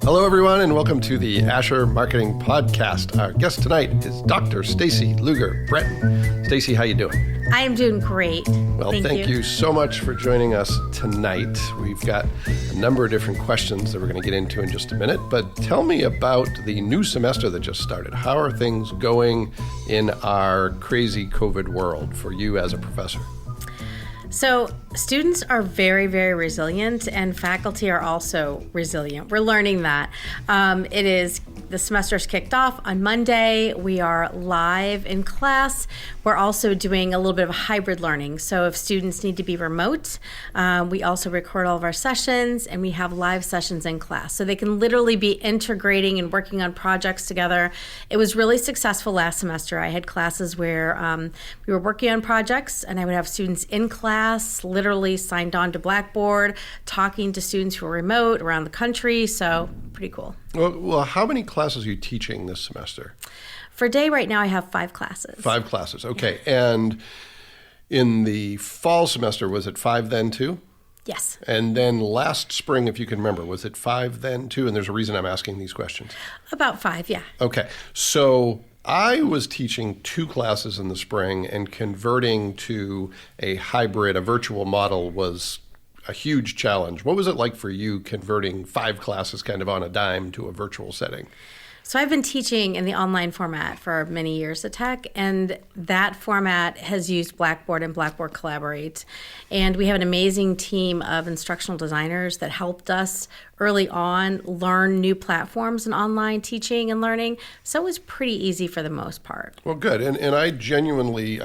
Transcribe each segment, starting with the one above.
Hello, everyone, and welcome to the Asher Marketing Podcast. Our guest tonight is Dr. Staci Lugar Brettin. Staci, how you doing? I am doing great. Well, thank you so much for joining us tonight. We've got a number of different questions that we're going to get into in just a minute, but tell me about the new semester that just started. How are things going in our crazy COVID world for you as a professor? So students are very, very resilient, and faculty are also resilient. We're learning that. The semester's kicked off on Monday. We are live in class. We're also doing a little bit of hybrid learning. So if students need to be remote, we also record all of our sessions, and we have live sessions in class. So they can literally be integrating and working on projects together. It was really successful last semester. I had classes where we were working on projects, and I would have students in class, literally signed on to Blackboard, talking to students who are remote around the country. So pretty cool. Well, how many classes are you teaching this semester? For day right now, I have 5 classes. 5 classes, okay. And in the fall semester, was it 5 then too? Yes. And then last spring, if you can remember, was it 5 then too? And there's a reason I'm asking these questions. About 5, yeah. Okay. So I was teaching 2 classes in the spring, and converting to a hybrid, a virtual model was a huge challenge. What was it like for you converting 5 classes kind of on a dime to a virtual setting? So I've been teaching in the online format for many years at Tech, and that format has used Blackboard and Blackboard Collaborate. And we have an amazing team of instructional designers that helped us early on learn new platforms in online teaching and learning. So it was pretty easy for the most part. Well, good. And I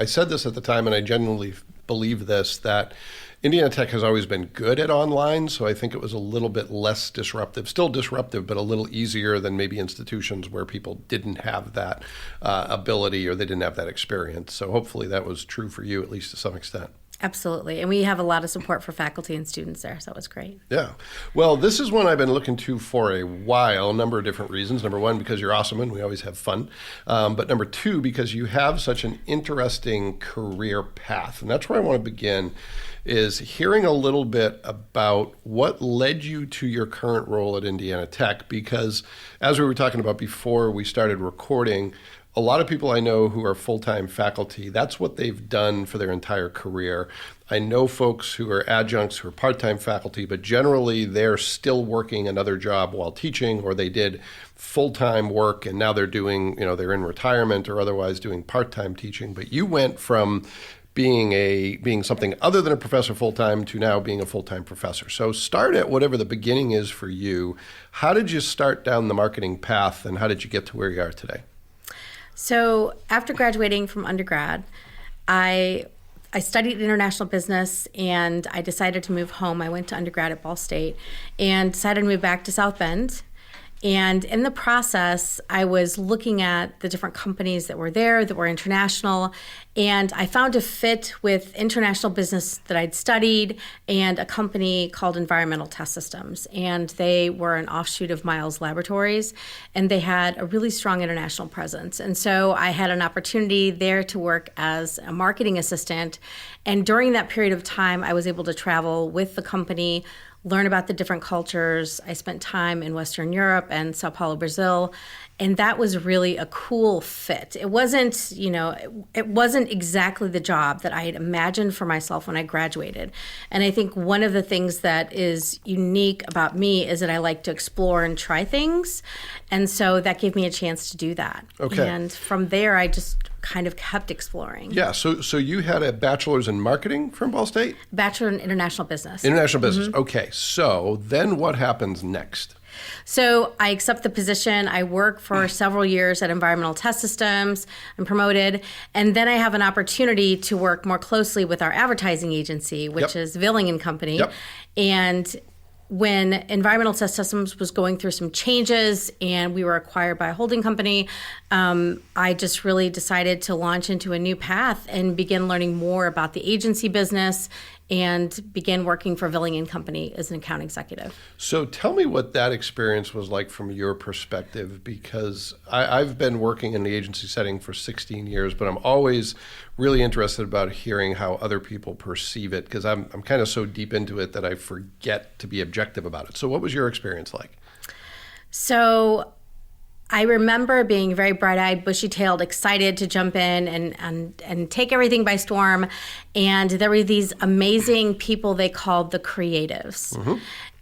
said this at the time, and I genuinely believe this, that Indiana Tech has always been good at online, so I think it was a little bit less disruptive, still disruptive, but a little easier than maybe institutions where people didn't have that ability or they didn't have that experience. So hopefully that was true for you, at least to some extent. Absolutely. And we have a lot of support for faculty and students there, so it was great. Yeah. Well, this is one I've been looking to for a while, a number of different reasons. Number one, because you're awesome and we always have fun. But number two, because you have such an interesting career path. And that's where I want to begin, is hearing a little bit about what led you to your current role at Indiana Tech. Because as we were talking about before we started recording, a lot of people I know who are full-time faculty, that's what they've done for their entire career. I know folks who are adjuncts who are part-time faculty, but generally they're still working another job while teaching, or they did full-time work and now they're doing, they're in retirement or otherwise doing part-time teaching. But you went from being something other than a professor full-time to now being a full-time professor. So start at whatever the beginning is for you. How did you start down the marketing path, and how did you get to where you are today? So after graduating from undergrad, I studied international business, and I decided to move home. I went to undergrad at Ball State and decided to move back to South Bend. And in the process, I was looking at the different companies that were there, that were international, and I found a fit with international business that I'd studied and a company called Environmental Test Systems. And they were an offshoot of Miles Laboratories, and they had a really strong international presence. And so I had an opportunity there to work as a marketing assistant. And during that period of time, I was able to travel with the company, learn about the different cultures. I spent time in Western Europe and Sao Paulo, Brazil, and that was really a cool fit. It wasn't, it wasn't exactly the job that I had imagined for myself when I graduated. And I think one of the things that is unique about me is that I like to explore and try things. And so that gave me a chance to do that. Okay. And from there, I just kind of kept exploring. Yeah, so you had a bachelor's in marketing from Ball State? Bachelor in international business. International business, Okay. So then what happens next? So I accept the position. I work for several years at Environmental Test Systems. I'm promoted. And then I have an opportunity to work more closely with our advertising agency, which is Villing & Company. Yep. And when Environmental Test Systems was going through some changes and we were acquired by a holding company, I just really decided to launch into a new path and begin learning more about the agency business and began working for Villing & Company as an account executive. So tell me what that experience was like from your perspective, because I've been working in the agency setting for 16 years, but I'm always really interested about hearing how other people perceive it, because I'm kind of so deep into it that I forget to be objective about it. So what was your experience like? So I remember being very bright-eyed, bushy-tailed, excited to jump in and take everything by storm. And there were these amazing people they called the creatives.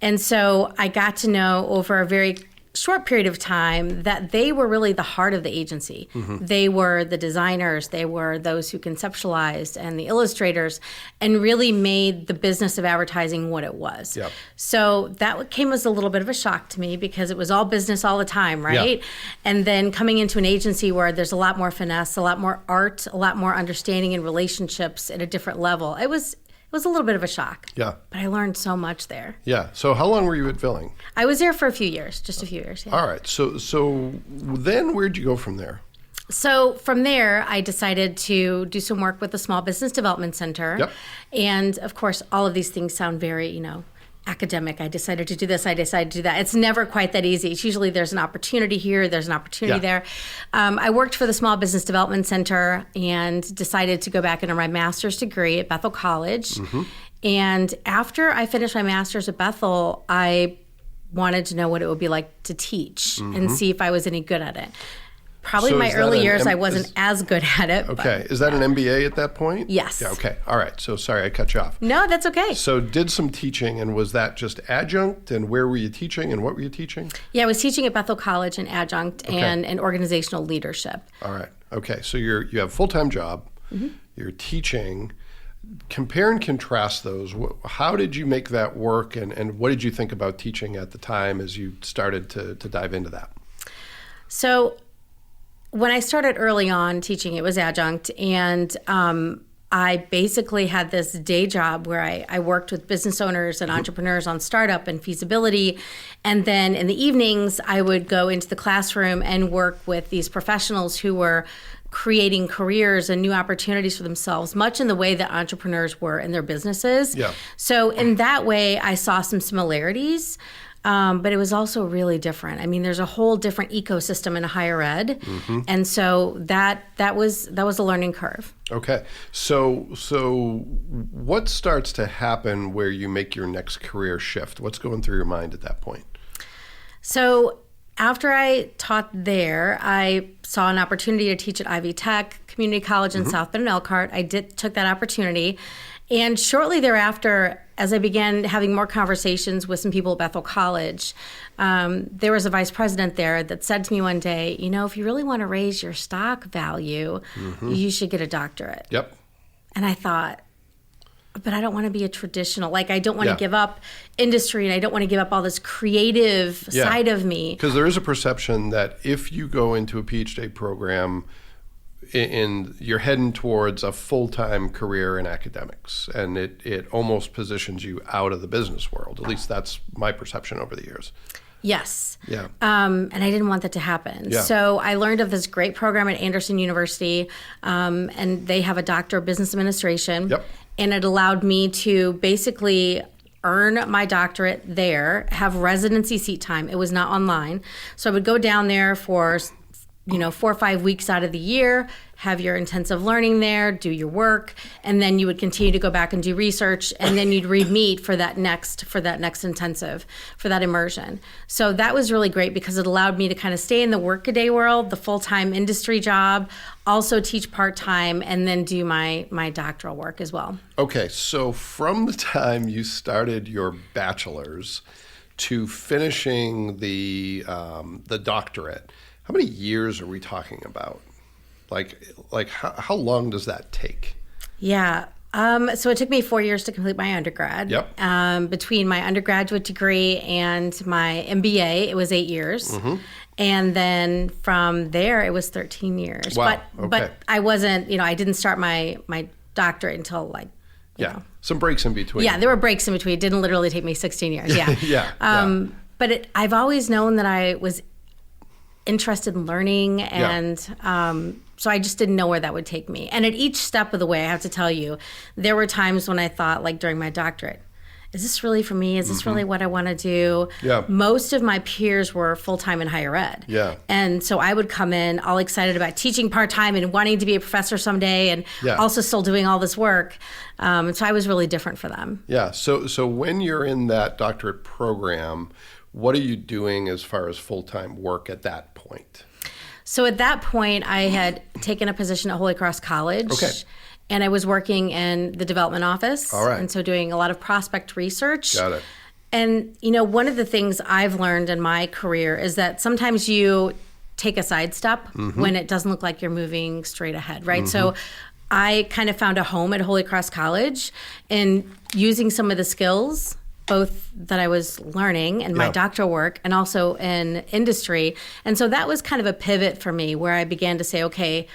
And so I got to know over a very short period of time that they were really the heart of the agency. They were the designers, they were those who conceptualized and the illustrators, and really made the business of advertising what it was. Yep. So that came as a little bit of a shock to me because it was all business all the time, right? Yeah. And then coming into an agency where there's a lot more finesse, a lot more art, a lot more understanding and relationships at a different level. It was a little bit of a shock. Yeah. But I learned so much there. Yeah. So how long were you at Villing? I was there for a few years, just a few years. Yeah. All right. So then where'd you go from there? So from there, I decided to do some work with the Small Business Development Center. Yep. And of course, all of these things sound very, academic. I decided to do this. I decided to do that. It's never quite that easy. It's usually there's an opportunity here. There's an opportunity there. I worked for the Small Business Development Center and decided to go back and earn my master's degree at Bethel College. And after I finished my master's at Bethel, I wanted to know what it would be like to teach and see if I was any good at it. Probably So in my is that early an years, I wasn't as good at it. Okay. But, Is that an MBA at that point? Yes. Yeah. Okay. All right. So sorry, I cut you off. No, that's okay. So did some teaching, and was that just adjunct? And where were you teaching, and what were you teaching? Yeah, I was teaching at Bethel College in adjunct and in organizational leadership. All right. Okay. So you have a full-time job. You're teaching. Compare and contrast those. How did you make that work, and what did you think about teaching at the time as you started to dive into that? So when I started early on teaching, it was adjunct, and I basically had this day job where I worked with business owners and entrepreneurs on startup and feasibility. And then in the evenings, I would go into the classroom and work with these professionals who were creating careers and new opportunities for themselves, much in the way that entrepreneurs were in their businesses. Yeah. So in that way, I saw some similarities. But it was also really different. I mean, there's a whole different ecosystem in higher ed, and so that was a learning curve. Okay, so what starts to happen where you make your next career shift? What's going through your mind at that point? So after I taught there, I saw an opportunity to teach at Ivy Tech Community College in South Bend and Elkhart. I took that opportunity. And shortly thereafter, as I began having more conversations with some people at Bethel College, there was a vice president there that said to me one day, if you really want to raise your stock value, you should get a doctorate. Yep. And I thought, but I don't want to be a traditional, I don't want to give up industry, and I don't want to give up all this creative side of me. Because there is a perception that if you go into a PhD program, you're heading towards a full-time career in academics, and it almost positions you out of the business world. At least that's my perception over the years. Yes. Yeah. And I didn't want that to happen. Yeah. So I learned of this great program at Anderson University, and they have a Doctor of Business Administration. Yep. And it allowed me to basically earn my doctorate there, have residency seat time. It was not online. So I would go down there for 4 or 5 weeks out of the year, have your intensive learning there, do your work, and then you would continue to go back and do research, and then you'd re-meet for that next intensive, for that immersion. So that was really great because it allowed me to kind of stay in the workaday world, the full-time industry job, also teach part-time, and then do my doctoral work as well. Okay, so from the time you started your bachelor's to finishing the doctorate, how many years are we talking about? Like how long does that take? Yeah. So it took me 4 years to complete my undergrad. Yep. Between my undergraduate degree and my MBA, it was 8 years. And then from there, it was 13 years. Wow. But I wasn't, I didn't start my doctorate until some breaks in between. Yeah, there were breaks in between. It didn't literally take me 16 years. Yeah. Yeah. But I've always known that I was interested in learning, and so I just didn't know where that would take me. And at each step of the way, I have to tell you, there were times when I thought, during my doctorate, is this really for me? Is this really what I want to do? Yeah. Most of my peers were full-time in higher ed. Yeah. And so I would come in all excited about teaching part-time and wanting to be a professor someday, and also still doing all this work. And so I was really different for them. Yeah. So when you're in that doctorate program, What are you doing as far as full-time work at that point? So at that point, I had taken a position at Holy Cross College. Okay. And I was working in the development office. All right. And so doing a lot of prospect research. Got it. And, one of the things I've learned in my career is that sometimes you take a sidestep when it doesn't look like you're moving straight ahead, right? So I kind of found a home at Holy Cross College and using some of the skills both that I was learning in my doctoral work and also in industry. And so that was kind of a pivot for me where I began to say, okay,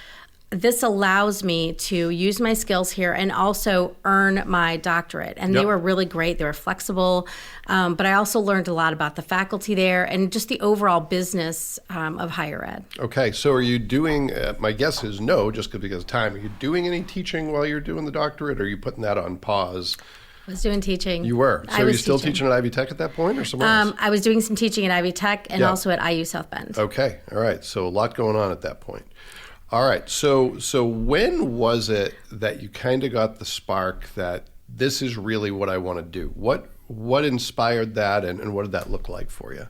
this allows me to use my skills here and also earn my doctorate. And they were really great. They were flexible. But I also learned a lot about the faculty there and just the overall business of higher ed. Okay. So are you doing, my guess is no, just because of time. Are you doing any teaching while you're doing the doctorate, or are you putting that on pause? I was doing teaching. You were. So are you still teaching at Ivy Tech at that point or somewhere else? I was doing some teaching at Ivy Tech and also at IU South Bend. Okay. All right. So a lot going on at that point. All right. So when was it that you kind of got the spark that this is really what I want to do? What inspired that, and what did that look like for you?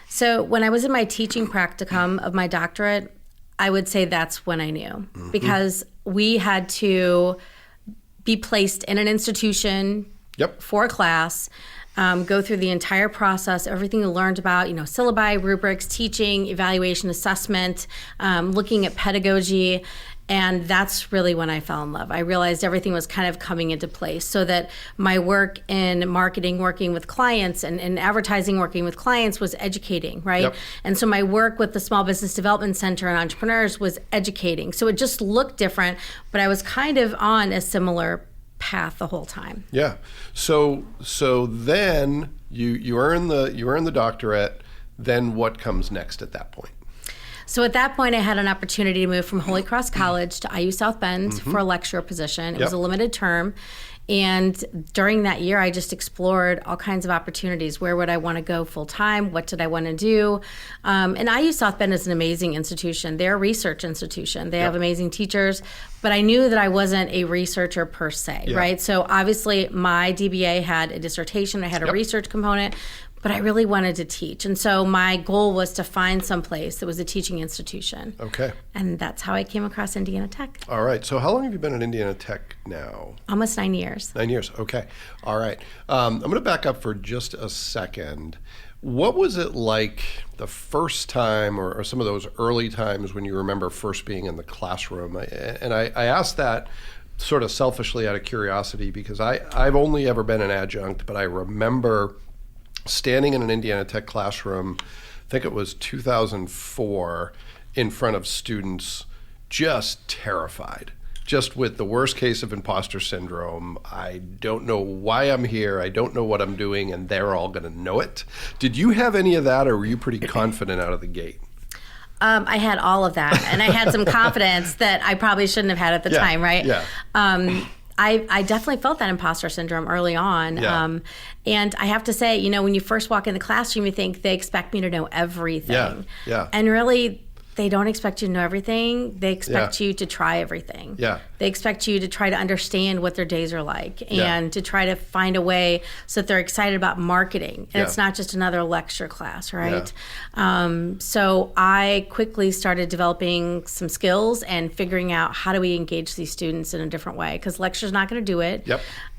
So when I was in my teaching practicum of my doctorate, I would say that's when I knew, because we had to be placed in an institution for a class, go through the entire process, everything you learned about, syllabi, rubrics, teaching, evaluation, assessment, looking at pedagogy. And that's really when I fell in love. I realized everything was kind of coming into place so that my work in marketing, working with clients, and advertising, working with clients was educating, right? And so my work with the Small Business Development Center and entrepreneurs was educating. So it just looked different, but I was kind of on a similar path the whole time. Yeah. So then you earn the doctorate. Then what comes next at that point? So at that point, I had an opportunity to move from Holy Cross College to IU South Bend for a lecturer position. It was a limited term. And during that year, I just explored all kinds of opportunities. Where would I want to go full time? What did I want to do? And IU South Bend is an amazing institution. They're a research institution. They have amazing teachers. But I knew that I wasn't a researcher per se, right? So obviously, my DBA had a dissertation. I had a research component. But I really wanted to teach. And so my goal was to find some place that was a teaching institution. Okay. And that's how I came across Indiana Tech. All right. So how long have you been at Indiana Tech now? Almost 9 years. 9 years. Okay. All right. I'm going to back up for just a second. What was it like the first time or some of those early times when you remember first being in the classroom? And I asked that sort of selfishly out of curiosity because I've only ever been an adjunct, but I remember standing in an Indiana Tech classroom, I think it was 2004, in front of students, just terrified, just with the worst case of imposter syndrome. I don't know why I'm here. I don't know what I'm doing, and they're all going to know it. Did you have any of that, or were you pretty confident out of the gate? I had all of that, and I had some confidence that I probably shouldn't have had at the time, right? Yeah. I definitely felt that imposter syndrome early on. And I have to say, when you first walk in the classroom, you think they expect me to know everything. Yeah. And really, they don't expect you to know everything. They expect you to try everything. Yeah. They expect you to try to understand what their days are like and to try to find a way so that they're excited about marketing. And it's not just another lecture class, right? So I quickly started developing some skills and figuring out how do we engage these students in a different way, because lecture's not going to do it.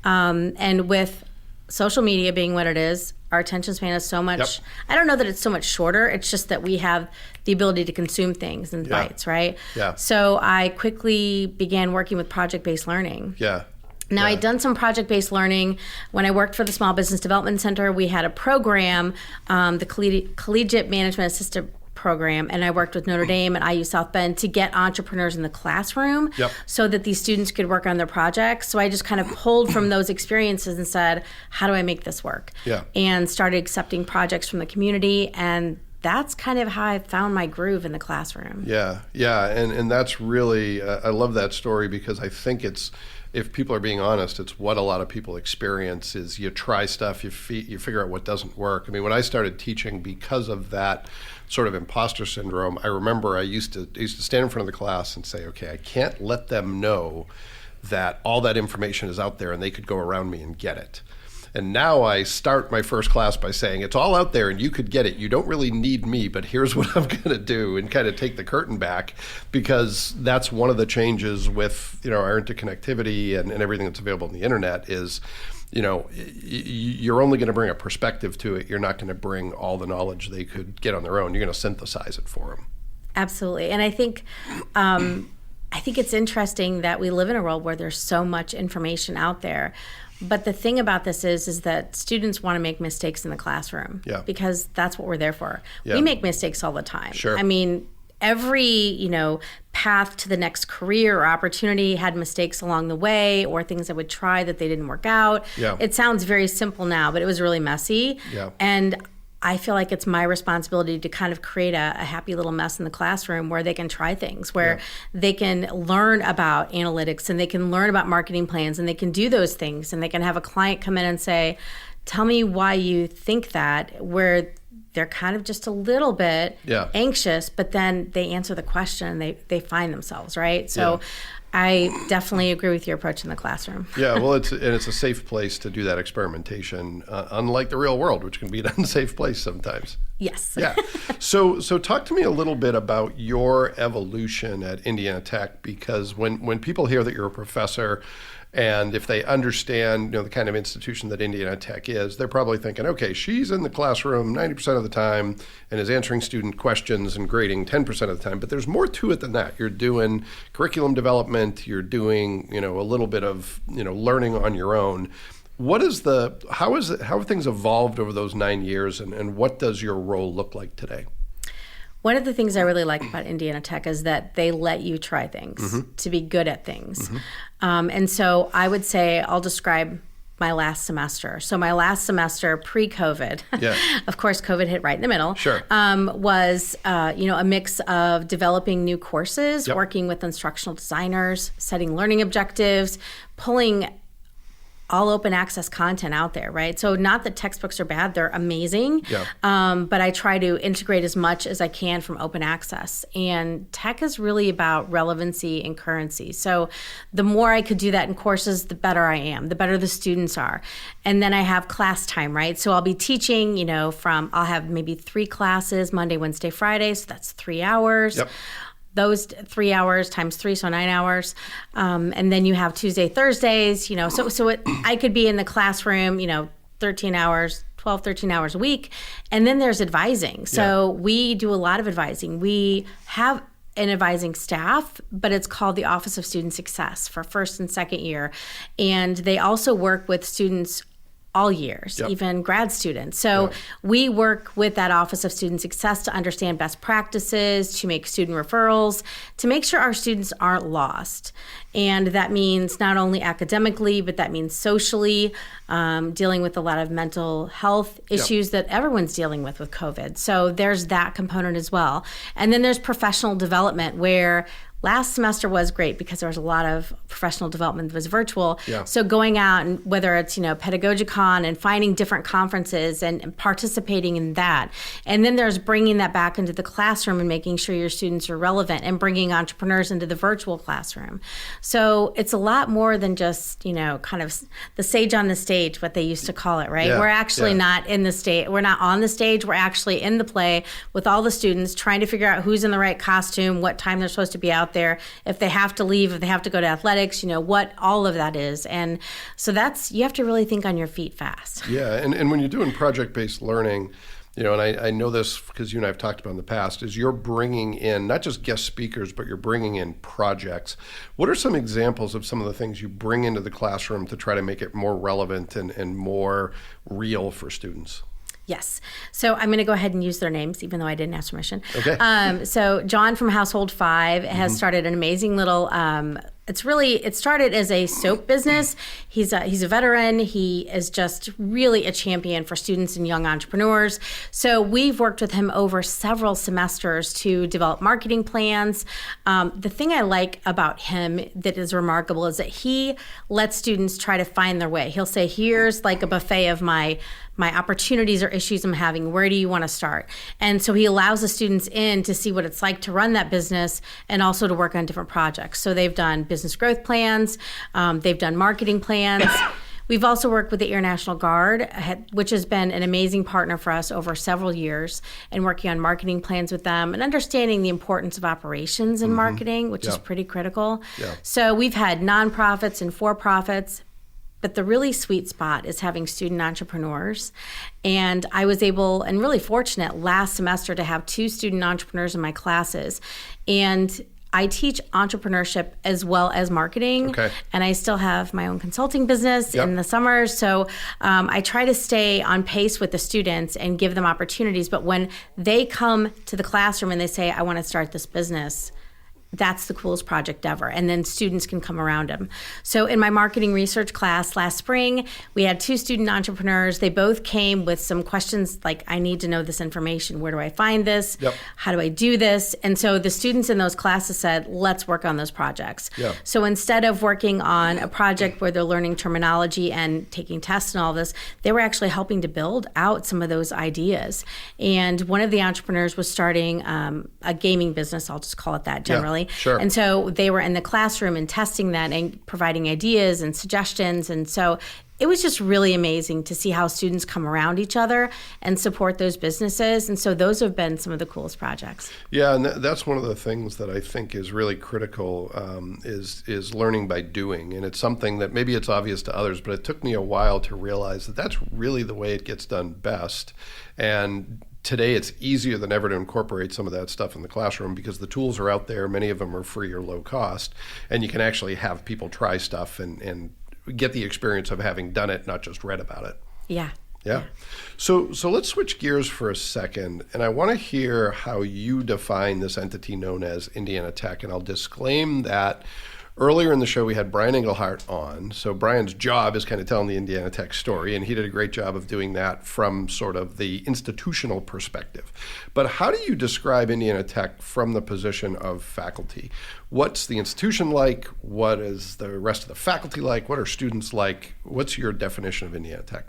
And with social media being what it is, our attention span is so much, I don't know that it's so much shorter, it's just that we have the ability to consume things in bites, right? So I quickly began working with project-based learning. Now, I'd done some project-based learning. When I worked for the Small Business Development Center, we had a program, the Collegiate Management Assistant Program, and I worked with Notre Dame and IU South Bend to get entrepreneurs in the classroom so that these students could work on their projects. So I just kind of pulled from those experiences and said, how do I make this work? And started accepting projects from the community, and that's kind of how I found my groove in the classroom. And that's really, I love that story because I think it's, if people are being honest, it's what a lot of people experience is you try stuff, you figure out what doesn't work. I mean, when I started teaching, because of that sort of imposter syndrome, I remember I used to stand in front of the class and say, okay, I can't let them know that all that information is out there and they could go around me and get it. And now I start my first class by saying, it's all out there and you could get it. You don't really need me, but here's what I'm going to do, and kind of take the curtain back, because that's one of the changes with, our interconnectivity and everything that's available on the internet is, you're only going to bring a perspective to it. You're not going to bring all the knowledge they could get on their own. You're going to synthesize it for them. Absolutely. And I think it's interesting that we live in a world where there's so much information out there. But the thing about this is that students want to make mistakes in the classroom, because that's what we're there for. We make mistakes all the time. Sure. I mean, every, path to the next career or opportunity had mistakes along the way, or things I would try that they didn't work out. Yeah. It sounds very simple now, but it was really messy. Yeah. And I feel like it's my responsibility to kind of create a happy little mess in the classroom where they can try things, where they can learn about analytics and they can learn about marketing plans, and they can do those things, and they can have a client come in and say, tell me why you think that, where they're kind of just a little bit anxious, but then they answer the question and they find themselves, right? So I definitely agree with your approach in the classroom. Yeah, well, it's a safe place to do that experimentation, unlike the real world, which can be an unsafe place sometimes. Yes. Yeah. So talk to me a little bit about your evolution at Indiana Tech, because when people hear that you're a professor, and if they understand, the kind of institution that Indiana Tech is, they're probably thinking, okay, she's in the classroom 90% of the time and is answering student questions and grading 10% of the time. But there's more to it than that. You're doing curriculum development. You're doing, a little bit of, learning on your own. How have things evolved over those 9 years, and what does your role look like today? One of the things I really like about Indiana Tech is that they let you try things to be good at things. And so I would say I'll describe my last semester. So my last semester pre-COVID, of course, COVID hit right in the middle, was, a mix of developing new courses, working with instructional designers, setting learning objectives, pulling all open access content out there, right? So not that textbooks are bad, they're amazing, but I try to integrate as much as I can from open access. And tech is really about relevancy and currency. So the more I could do that in courses, the better I am, the better the students are. And then I have class time, right? So I'll be teaching, I'll have maybe 3 classes, Monday, Wednesday, Friday, so that's 3 hours. Those 3 hours times 3, so 9 hours. And then you have Tuesday, Thursdays, I could be in the classroom, 13 hours a week. And then there's advising. So we do a lot of advising. We have an advising staff, but it's called the Office of Student Success for first and second year. And they also work with students all years, even grad students. So we work with that Office of Student Success to understand best practices, to make student referrals, to make sure our students aren't lost. And that means not only academically, but that means socially, dealing with a lot of mental health issues that everyone's dealing with COVID. So there's that component as well. And then there's professional development, where last semester was great because there was a lot of professional development that was virtual. So going out, and whether it's, Pedagogicon and finding different conferences and participating in that. And then there's bringing that back into the classroom and making sure your students are relevant, and bringing entrepreneurs into the virtual classroom. So it's a lot more than just, kind of the sage on the stage, what they used to call it, right? We're actually not in the stage. We're not on the stage. We're actually in the play with all the students, trying to figure out who's in the right costume, what time they're supposed to be out there, if they have to leave, if they have to go to athletics, what all of that is. And so you have to really think on your feet fast. Yeah, and when you're doing project-based learning, and I know this because you and I have talked about in the past, is you're bringing in not just guest speakers, but you're bringing in projects. What are some examples of some of the things you bring into the classroom to try to make it more relevant and more real for students? Yes. So I'm going to go ahead and use their names, even though I didn't ask permission. Okay. So John from Household 5 has started an amazing little it started as a soap business. He's a veteran. He is just really a champion for students and young entrepreneurs. So we've worked with him over several semesters to develop marketing plans. The thing I like about him that is remarkable is that he lets students try to find their way. He'll say, here's like a buffet of my opportunities or issues I'm having. Where do you want to start? And so he allows the students in to see what it's like to run that business, and also to work on different projects. So they've done business growth plans. They've done marketing plans. We've also worked with the Air National Guard, which has been an amazing partner for us over several years, and working on marketing plans with them and understanding the importance of operations in marketing, which is pretty critical. Yeah. So we've had nonprofits and for-profits, but the really sweet spot is having student entrepreneurs. And I was able, and really fortunate last semester, to have 2 student entrepreneurs in my classes. And I teach entrepreneurship as well as marketing. Okay. And I still have my own consulting business in the summers. So I try to stay on pace with the students and give them opportunities. But when they come to the classroom and they say, I want to start this business, that's the coolest project ever. And then students can come around them. So in my marketing research class last spring, we had 2 student entrepreneurs. They both came with some questions like, I need to know this information. Where do I find this? Yep. How do I do this? And so the students in those classes said, let's work on those projects. Yeah. So instead of working on a project where they're learning terminology and taking tests and all this, they were actually helping to build out some of those ideas. And one of the entrepreneurs was starting a gaming business, I'll just call it that generally. Sure. And so they were in the classroom and testing that and providing ideas and suggestions. And so it was just really amazing to see how students come around each other and support those businesses. And so those have been some of the coolest projects. Yeah, and that's one of the things that I think is really critical, is learning by doing. And it's something that maybe it's obvious to others, but it took me a while to realize that that's really the way it gets done best. And today it's easier than ever to incorporate some of that stuff in the classroom because the tools are out there. Many of them are free or low cost, and you can actually have people try stuff and get the experience of having done it, not just read about it. Yeah. Yeah. So let's switch gears for a second, and I want to hear how you define this entity known as Indiana Tech. And I'll disclaim that earlier in the show we had Brian Engelhardt on. So Brian's job is kind of telling the Indiana Tech story, and he did a great job of doing that from sort of the institutional perspective. But how do you describe Indiana Tech from the position of faculty? What's the institution like? What is the rest of the faculty like? What are students like? What's your definition of Indiana Tech?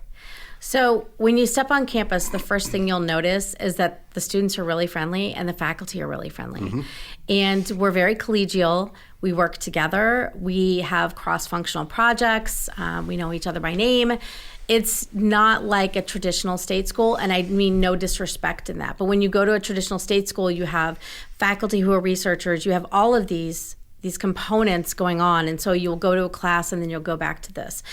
So when you step on campus, the first thing you'll notice is that the students are really friendly and the faculty are really friendly. And we're very collegial. We work together. We have cross-functional projects. We know each other by name. It's not like a traditional state school, and I mean no disrespect in that. But when you go to a traditional state school, you have faculty who are researchers. You have all of these components going on. And so you'll go to a class and then you'll go back to this.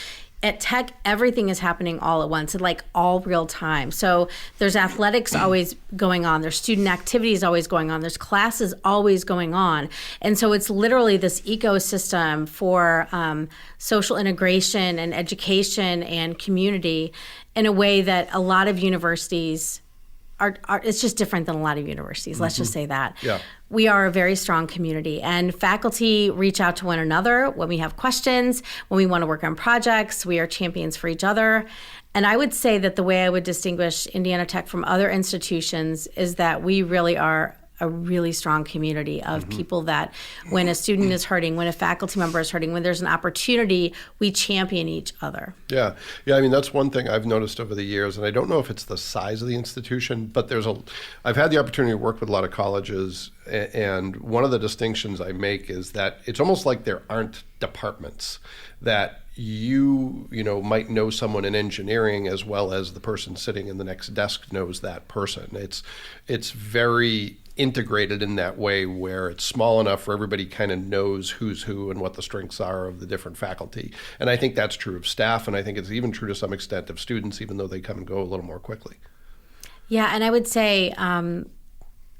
At Tech, everything is happening all at once, and like all real time. So there's athletics always going on. There's student activities always going on. There's classes always going on. And so it's literally this ecosystem for social integration and education and community in a way that a lot of universities are it's just different than a lot of universities. Let's just say that. Yeah. We are a very strong community, and faculty reach out to one another when we have questions, when we want to work on projects. We are champions for each other. And I would say that the way I would distinguish Indiana Tech from other institutions is that we really are a really strong community of people that when a student is hurting, when a faculty member is hurting, when there's an opportunity, we champion each other. Yeah. I mean, that's one thing I've noticed over the years, and I don't know if it's the size of the institution, but I've had the opportunity to work with a lot of colleges, and one of the distinctions I make is that it's almost like there aren't departments, that you might know someone in engineering as well as the person sitting in the next desk knows that person. It's very integrated in that way where it's small enough where everybody kind of knows who's who and what the strengths are of the different faculty. And I think that's true of staff, and I think it's even true to some extent of students, even though they come and go a little more quickly. Yeah, and I would say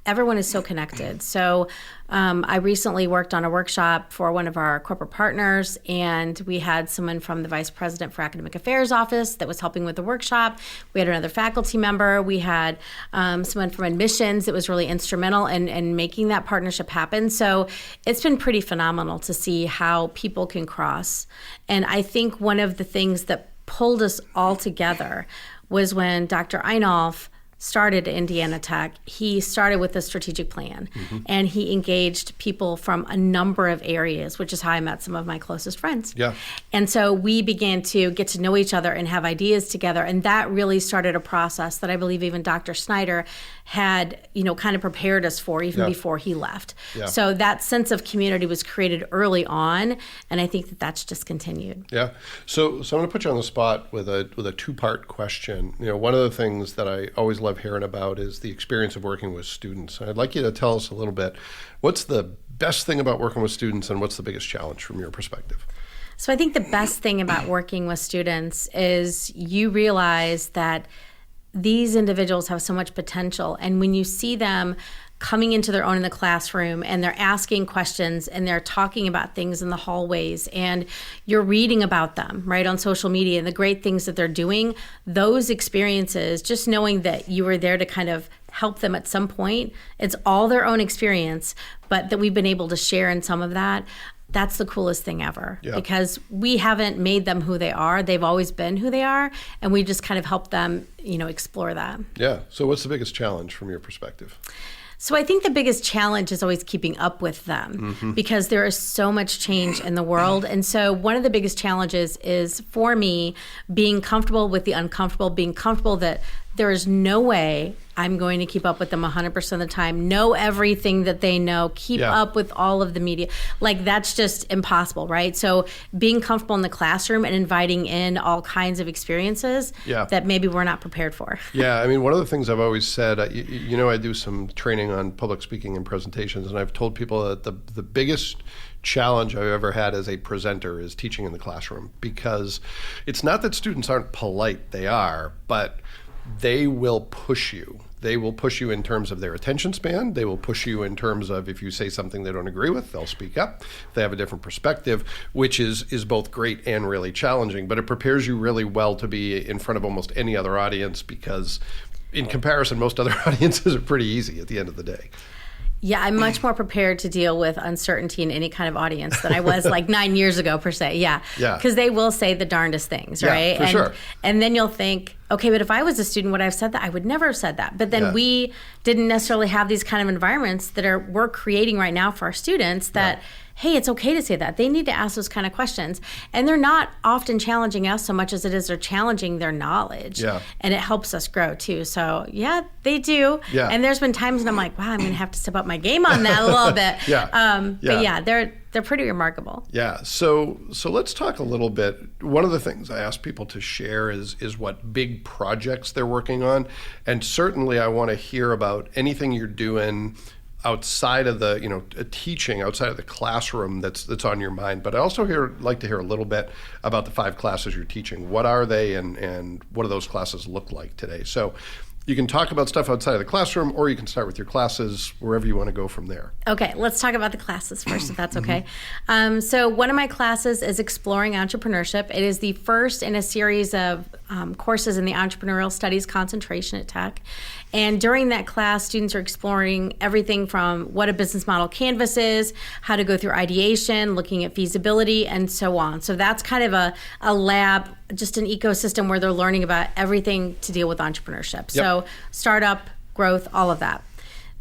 everyone is so connected. So I recently worked on a workshop for one of our corporate partners, and we had someone from the Vice President for Academic Affairs office that was helping with the workshop. We had another faculty member. We had someone from admissions that was really instrumental in making that partnership happen. So it's been pretty phenomenal to see how people can cross. And I think one of the things that pulled us all together was when Dr. Einolf started at Indiana Tech, he started with a strategic plan, and he engaged people from a number of areas, which is how I met some of my closest friends. Yeah. And so we began to get to know each other and have ideas together, and that really started a process that I believe even Dr. Snyder had, kind of prepared us for even before he left. Yeah. So that sense of community was created early on, and I think that that's just continued. Yeah. So I'm going to put you on the spot with a two-part question. One of the things that I always love hearing about is the experience of working with students. I'd like you to tell us a little bit, what's the best thing about working with students, and what's the biggest challenge from your perspective? So I think the best thing about working with students is you realize that these individuals have so much potential, and when you see them coming into their own in the classroom and they're asking questions and they're talking about things in the hallways and you're reading about them right on social media and the great things that they're doing, those experiences, just knowing that you were there to kind of help them at some point, it's all their own experience, but that we've been able to share in some of that. That's the coolest thing ever, because we haven't made them who they are. They've always been who they are, and we just kind of help them, explore that. Yeah. So what's the biggest challenge from your perspective? So I think the biggest challenge is always keeping up with them, because there is so much change in the world. And so one of the biggest challenges is, for me, being comfortable with the uncomfortable, being comfortable that there is no way I'm going to keep up with them 100% of the time, know everything that they know, keep up with all of the media. Like, that's just impossible, right? So being comfortable in the classroom and inviting in all kinds of experiences that maybe we're not prepared for. Yeah, I mean, one of the things I've always said, I do some training on public speaking and presentations, and I've told people that the biggest challenge I've ever had as a presenter is teaching in the classroom, because it's not that students aren't polite, they are, but they will push you. They will push you in terms of their attention span. They will push you in terms of if you say something they don't agree with, they'll speak up. If they have a different perspective, which is both great and really challenging, but it prepares you really well to be in front of almost any other audience, because in comparison, most other audiences are pretty easy at the end of the day. Yeah, I'm much more prepared to deal with uncertainty in any kind of audience than I was like 9 years ago, per se. Yeah. Because they will say the darndest things, right? For sure. And then you'll think, okay, but if I was a student, would I have said that? I would never have said that. But then we didn't necessarily have these kind of environments that we're creating right now for our students that, hey, it's okay to say that. They need to ask those kind of questions. And they're not often challenging us so much as it is they're challenging their knowledge. Yeah. And it helps us grow too. So yeah, they do. Yeah. And there's been times when I'm like, wow, I'm going to have to step up my game on that a little bit. But yeah, they're pretty remarkable. Yeah. So let's talk a little bit. One of the things I ask people to share is what big projects they're working on. And certainly I want to hear about anything you're doing outside of the, teaching, outside of the classroom that's on your mind. But I also like to hear a little bit about the 5 classes you're teaching. What are they, and what do those classes look like today? So you can talk about stuff outside of the classroom, or you can start with your classes, wherever you want to go from there. Okay, let's talk about the classes first, if that's okay. So one of my classes is Exploring Entrepreneurship. It is the first in a series of courses in the Entrepreneurial Studies concentration at Tech. And during that class, students are exploring everything from what a business model canvas is, how to go through ideation, looking at feasibility, and so on. So that's kind of a lab, just an ecosystem where they're learning about everything to deal with entrepreneurship. So startup, growth, all of that.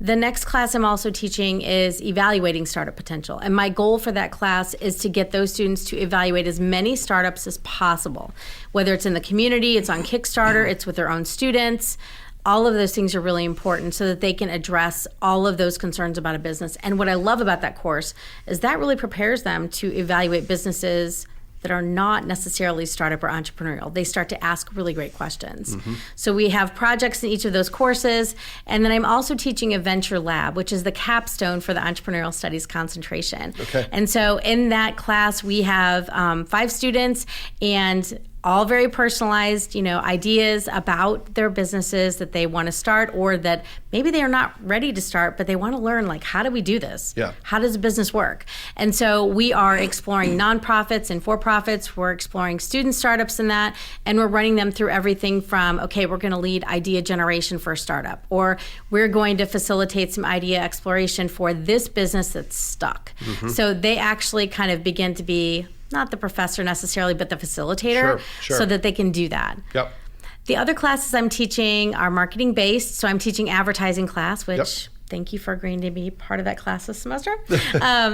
The next class I'm also teaching is Evaluating Startup Potential. And my goal for that class is to get those students to evaluate as many startups as possible, whether it's in the community, it's on Kickstarter, it's with their own students. All of those things are really important so that they can address all of those concerns about a business. And what I love about that course is that really prepares them to evaluate businesses that are not necessarily startup or entrepreneurial. They start to ask really great questions. So we have projects in each of those courses. And then I'm also teaching a venture lab, which is the capstone for the entrepreneurial studies concentration. Okay. And so in that class, we have 5 students, and all very personalized, ideas about their businesses that they want to start, or that maybe they are not ready to start, but they want to learn, like, how do we do this? Yeah. How does a business work? And so we are exploring nonprofits and for-profits. We're exploring student startups in that, and we're running them through everything from, okay, we're going to lead idea generation for a startup, or we're going to facilitate some idea exploration for this business that's stuck. So they actually kind of begin to be not the professor necessarily, but the facilitator, so that they can do that. The other classes I'm teaching are marketing based. So I'm teaching advertising class, which thank you for agreeing to be part of that class this semester.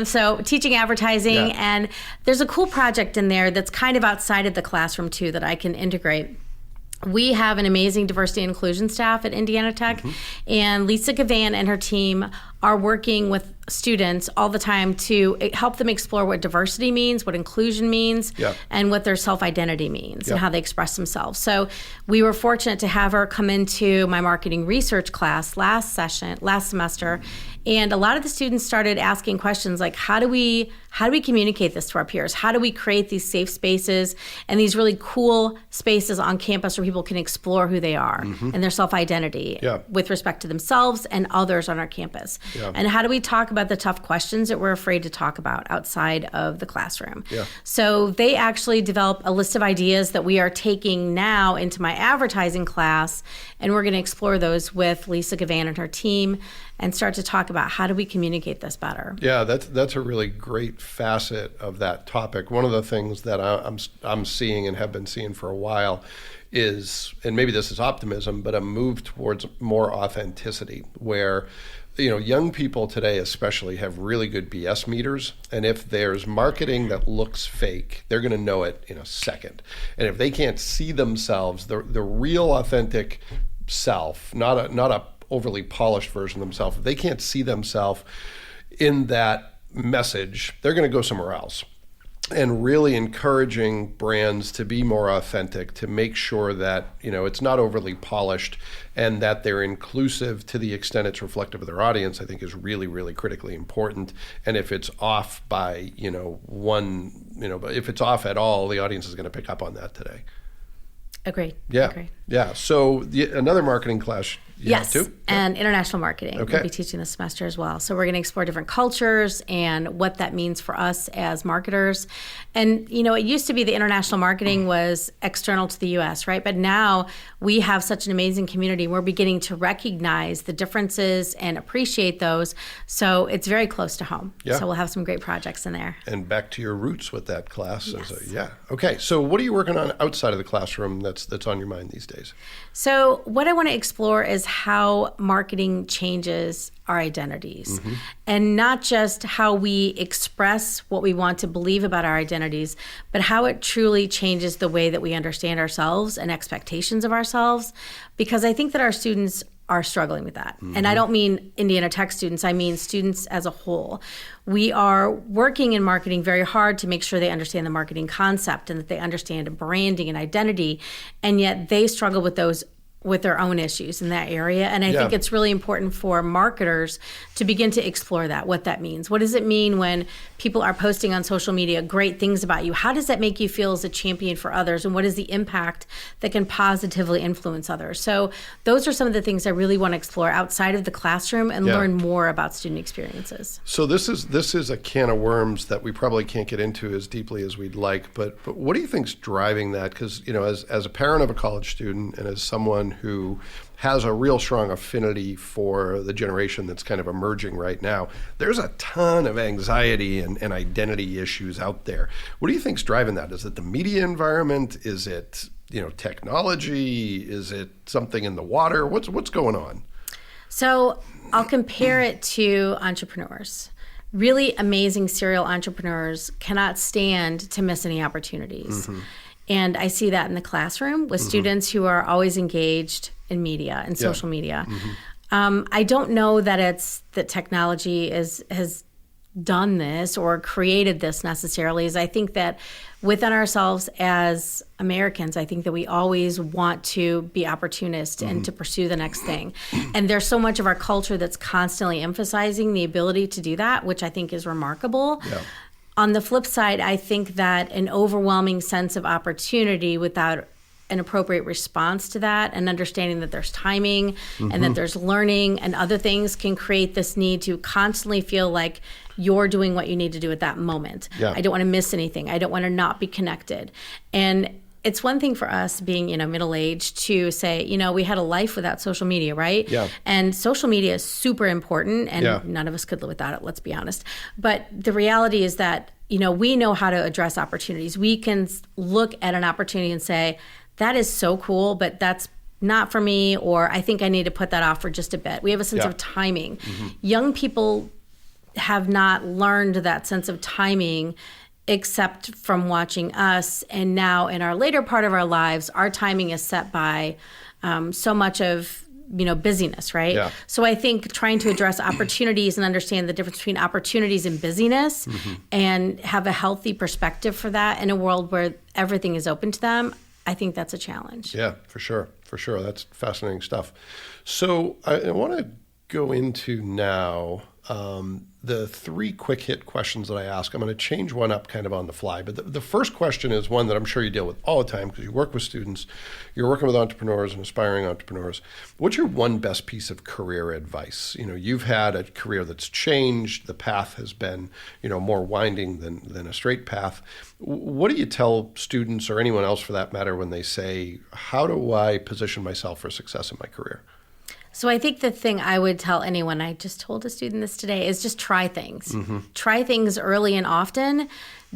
So teaching advertising, and there's a cool project in there that's kind of outside of the classroom too that I can integrate. We have an amazing diversity and inclusion staff at Indiana Tech, and Lisa Gavan and her team are working with students all the time to help them explore what diversity means, what inclusion means, and what their self-identity means and how they express themselves. So we were fortunate to have her come into my marketing research class last semester, and a lot of the students started asking questions like, how do we communicate this to our peers? How do we create these safe spaces and these really cool spaces on campus where people can explore who they are and their self-identity with respect to themselves and others on our campus? And how do we talk about the tough questions that we're afraid to talk about outside of the classroom? So they actually developed a list of ideas that we are taking now into my advertising class, and we're going to explore those with Lisa Gavan and her team and start to talk about how do we communicate this better. Yeah, that's a really great facet of that topic. One of the things that I'm seeing and have been seeing for a while is, and maybe this is optimism, but a move towards more authenticity, where young people today especially have really good BS meters, and if there's marketing that looks fake, they're going to know it in a second. And if they can't see themselves, the real authentic self, not a overly polished version of themselves, if they can't see themselves in that message, they're going to go somewhere else. And really encouraging brands to be more authentic, to make sure that it's not overly polished and that they're inclusive to the extent it's reflective of their audience, I think is really, really critically important. And if it's off by if it's off at all, the audience is going to pick up on that today. Agreed. Yeah. Agreed. Yeah. So another marketing class you have too? And international marketing. Okay. We'll be teaching this semester as well. So we're going to explore different cultures and what that means for us as marketers. And, it used to be the international marketing was external to the U.S., right? But now we have such an amazing community. We're beginning to recognize the differences and appreciate those. So it's very close to home. Yeah. So we'll have some great projects in there. And back to your roots with that class. Yes. Okay. So what are you working on outside of the classroom that's on your mind these days? So what I want to explore is how marketing changes our identities, and not just how we express what we want to believe about our identities, but how it truly changes the way that we understand ourselves and expectations of ourselves, because I think that our students are struggling with that. And I don't mean Indiana Tech students, I mean students as a whole. We are working in marketing very hard to make sure they understand the marketing concept and that they understand branding and identity, and yet they struggle with those with their own issues in that area. And I think it's really important for marketers to begin to explore that, what that means. What does it mean when people are posting on social media great things about you? How does that make you feel as a champion for others? And what is the impact that can positively influence others? So those are some of the things I really want to explore outside of the classroom and learn more about student experiences. So this is a can of worms that we probably can't get into as deeply as we'd like, but what do you think's driving that? Because, as a parent of a college student and as someone who has a real strong affinity for the generation that's kind of emerging right now, there's a ton of anxiety and identity issues out there. What do you think's driving that? Is it the media environment? Is it, technology? Is it something in the water? What's going on? So I'll compare it to entrepreneurs. Really amazing serial entrepreneurs cannot stand to miss any opportunities. And I see that in the classroom with students who are always engaged in media and social media. I don't know that that technology has done this or created this necessarily. As I think that within ourselves as Americans, I think that we always want to be opportunists and to pursue the next thing. And there's so much of our culture that's constantly emphasizing the ability to do that, which I think is remarkable. On the flip side, I think that an overwhelming sense of opportunity without an appropriate response to that and understanding that there's timing and that there's learning and other things can create this need to constantly feel like you're doing what you need to do at that moment. I don't want to miss anything. I don't want to not be connected. And it's one thing for us being, middle-aged to say, we had a life without social media, right? And social media is super important, and none of us could live without it, let's be honest. But the reality is that, we know how to address opportunities. We can look at an opportunity and say, that is so cool, but that's not for me, or I think I need to put that off for just a bit. We have a sense of timing. Young people have not learned that sense of timing except from watching us. And now in our later part of our lives, our timing is set by so much of busyness, right? Yeah. So I think trying to address opportunities and understand the difference between opportunities and busyness and have a healthy perspective for that in a world where everything is open to them, I think that's a challenge. Yeah, for sure. For sure. That's fascinating stuff. So I want to go into now the 3 quick hit questions that I ask. I'm going to change one up kind of on the fly. But the first question is one that I'm sure you deal with all the time because you work with students, you're working with entrepreneurs and aspiring entrepreneurs. What's your one best piece of career advice? You've had a career that's changed. The path has been, more winding than a straight path. What do you tell students or anyone else for that matter when they say, how do I position myself for success in my career? So I think the thing I would tell anyone, I just told a student this today, is just try things. Try things early and often.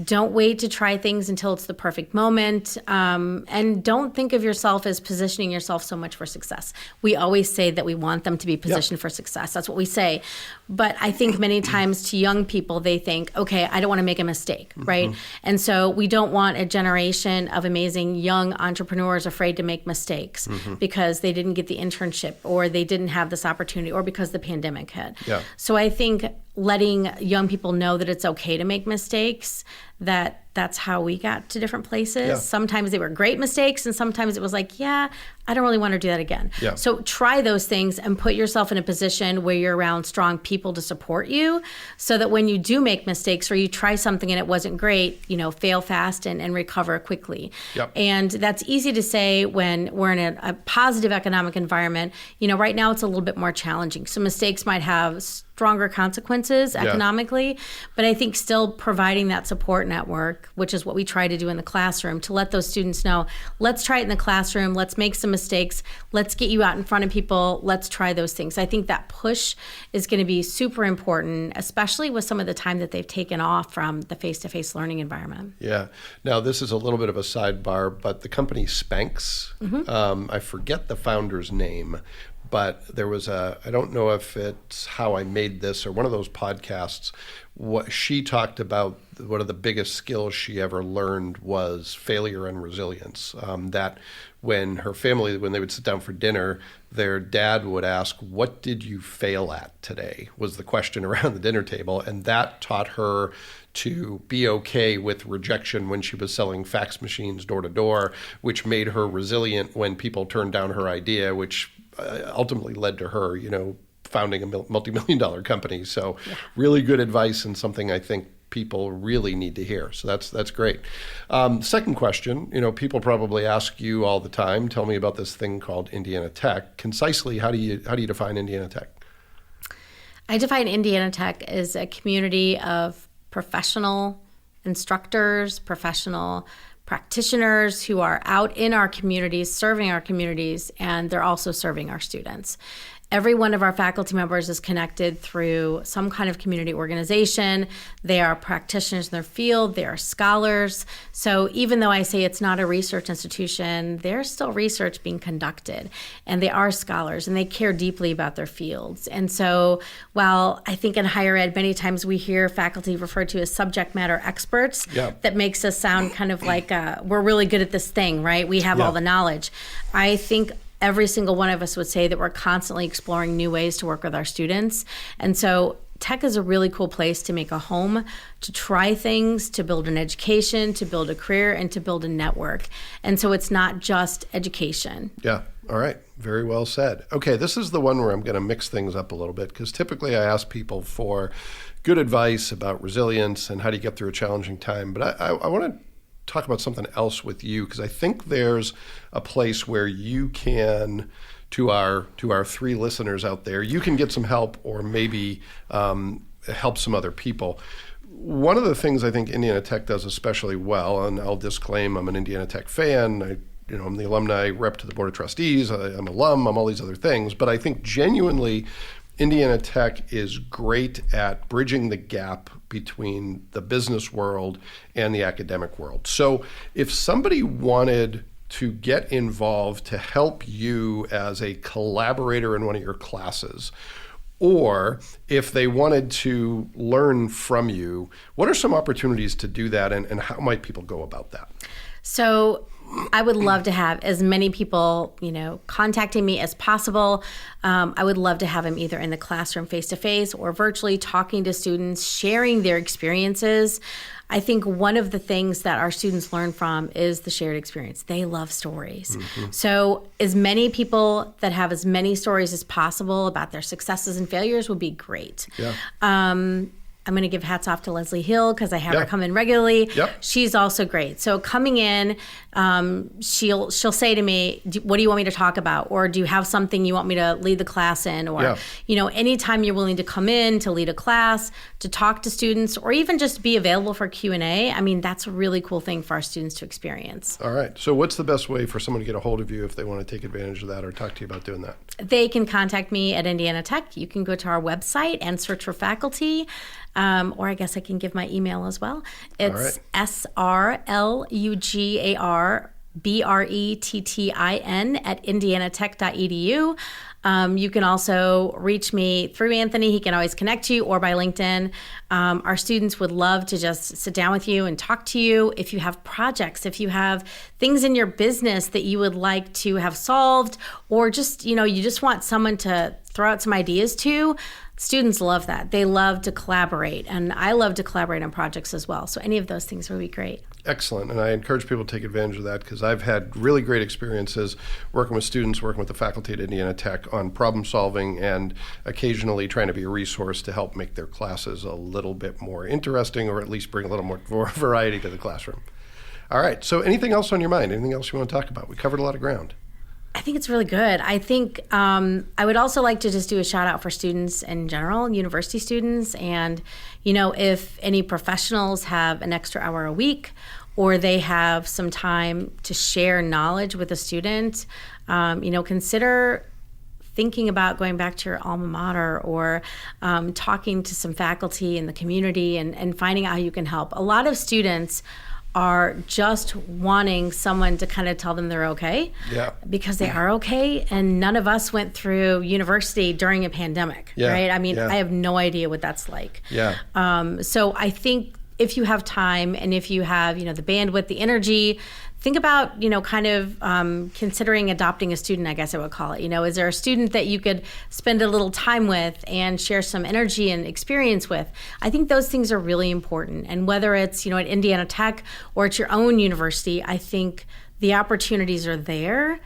Don't wait to try things until it's the perfect moment. And don't think of yourself as positioning yourself so much for success. We always say that we want them to be positioned for success. That's what we say. But I think many times to young people, they think, okay, I don't want to make a mistake, right? And so we don't want a generation of amazing young entrepreneurs afraid to make mistakes because they didn't get the internship or they didn't have this opportunity or because the pandemic hit. Yeah. So I think letting young people know that it's okay to make mistakes, that's how we got to different places. Yeah. Sometimes they were great mistakes and sometimes it was like, yeah, I don't really want to do that again. Yeah. So try those things and put yourself in a position where you're around strong people to support you so that when you do make mistakes or you try something and it wasn't great, fail fast and recover quickly. Yep. And that's easy to say when we're in a positive economic environment. Right now it's a little bit more challenging. So mistakes might have stronger consequences economically, but I think still providing that support network, which is what we try to do in the classroom, to let those students know, let's try it in the classroom, let's make some mistakes, let's get you out in front of people, let's try those things. I think that push is going to be super important, especially with some of the time that they've taken off from the face-to-face learning environment. Yeah. Now, this is a little bit of a sidebar, but the company Spanx, I forget the founder's name, but there was I don't know if it's How I Made This or one of those podcasts, what she talked about, one of the biggest skills she ever learned was failure and resilience. That when her family, when they would sit down for dinner, their dad would ask, what did you fail at today? Was the question around the dinner table. And that taught her to be okay with rejection when she was selling fax machines door to door, which made her resilient when people turned down her idea, which ultimately led to her, founding a multi-million-dollar company. So really good advice and something I think people really need to hear. So that's great. Second question, people probably ask you all the time, tell me about this thing called Indiana Tech. Concisely, how do you define Indiana Tech? I define Indiana Tech as a community of professional instructors, professional practitioners who are out in our communities, serving our communities, and they're also serving our students. Every one of our faculty members is connected through some kind of community organization. They are practitioners in their field. They are scholars. So even though I say it's not a research institution, there's still research being conducted. And they are scholars, and they care deeply about their fields. And so while I think in higher ed, many times we hear faculty referred to as subject matter experts, that makes us sound kind of like we're really good at this thing, right? We have all the knowledge. I think every single one of us would say that we're constantly exploring new ways to work with our students. And so tech is a really cool place to make a home, to try things, to build an education, to build a career, and to build a network. And so it's not just education. Yeah. All right. Very well said. Okay. This is the one where I'm going to mix things up a little bit because typically I ask people for good advice about resilience and how do you get through a challenging time. But I want to talk about something else with you because I think there's a place where you can, to our 3 listeners out there, you can get some help or maybe help some other people. One of the things I think Indiana Tech does especially well, and I'll disclaim I'm an Indiana Tech fan, I'm the alumni rep to the Board of Trustees, I'm alum, I'm all these other things, but I think genuinely Indiana Tech is great at bridging the gap between the business world and the academic world. So if somebody wanted to get involved to help you as a collaborator in one of your classes, or if they wanted to learn from you, what are some opportunities to do that, and how might people go about that? So I would love to have as many people, contacting me as possible. I would love to have them either in the classroom face-to-face or virtually, talking to students, sharing their experiences. I think one of the things that our students learn from is the shared experience. They love stories. Mm-hmm. So as many people that have as many stories as possible about their successes and failures would be great. Yeah. I'm going to give hats off to Leslie Hill because I have her come in regularly. Yep. She's also great. So coming in, she'll say to me, what do you want me to talk about? Or do you have something you want me to lead the class in? Or, anytime you're willing to come in to lead a class, to talk to students, or even just be available for Q&A, that's a really cool thing for our students to experience. All right. So what's the best way for someone to get a hold of you if they want to take advantage of that or talk to you about doing that? They can contact me at Indiana Tech. You can go to our website and search for faculty. Or I guess I can give my email as well. It's srlugarbrettin@indianatech.edu. You can also reach me through Anthony. He can always connect you, or by LinkedIn. Our students would love to just sit down with you and talk to you. If you have projects, if you have things in your business that you would like to have solved, or just, you just want someone to throw out some ideas to, students love that. They love to collaborate, and I love to collaborate on projects as well. So any of those things would be great. Excellent. And I encourage people to take advantage of that because I've had really great experiences working with students, working with the faculty at Indiana Tech on problem solving, and occasionally trying to be a resource to help make their classes a little bit more interesting, or at least bring a little more variety to the classroom. All right. So anything else on your mind? Anything else you want to talk about? We covered a lot of ground. I think it's really good. I think I would also like to just do a shout out for students in general, university students. And, if any professionals have an extra hour a week, or they have some time to share knowledge with a student, consider thinking about going back to your alma mater, or talking to some faculty in the community and finding out how you can help. A lot of students are just wanting someone to kind of tell them they're okay, because they are okay. And none of us went through university during a pandemic, right? I have no idea what that's like. So I think if you have time, and if you have, the bandwidth, the energy, think about, considering adopting a student, I guess I would call it. Is there a student that you could spend a little time with and share some energy and experience with? I think those things are really important. And whether it's, at Indiana Tech or at your own university, I think the opportunities are there.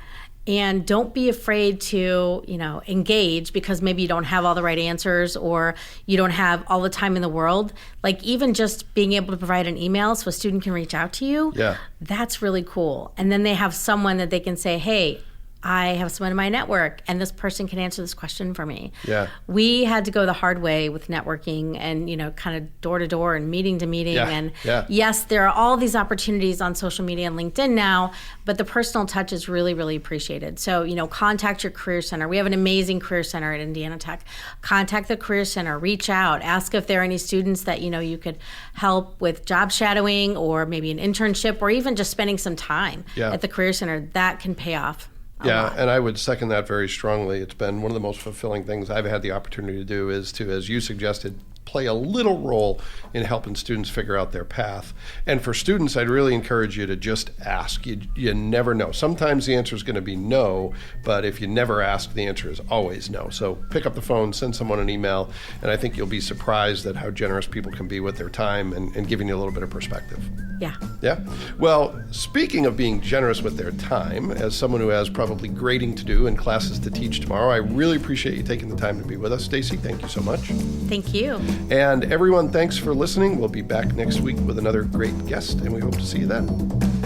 And don't be afraid to, engage, because maybe you don't have all the right answers, or you don't have all the time in the world. Like, even just being able to provide an email so a student can reach out to you, that's really cool. And then they have someone that they can say, hey, I have someone in my network, and this person can answer this question for me. We had to go the hard way with networking and, kind of door to door and meeting to meeting. Yes, there are all these opportunities on social media and LinkedIn now, but the personal touch is really, really appreciated. So, contact your Career Center. We have an amazing Career Center at Indiana Tech. Contact the Career Center, reach out, ask if there are any students that, you could help with job shadowing, or maybe an internship, or even just spending some time at the Career Center. That can pay off. And I would second that very strongly. It's been one of the most fulfilling things I've had the opportunity to do, is to, as you suggested, play a little role in helping students figure out their path. And for students, I'd really encourage you to just ask. You never know. Sometimes the answer is going to be no, but if you never ask, the answer is always no. So pick up the phone, send someone an email, and I think you'll be surprised at how generous people can be with their time and giving you a little bit of perspective. Yeah? Well, speaking of being generous with their time, as someone who has probably grading to do and classes to teach tomorrow, I really appreciate you taking the time to be with us. Staci, thank you so much. Thank you. And everyone, thanks for listening. We'll be back next week with another great guest, and we hope to see you then.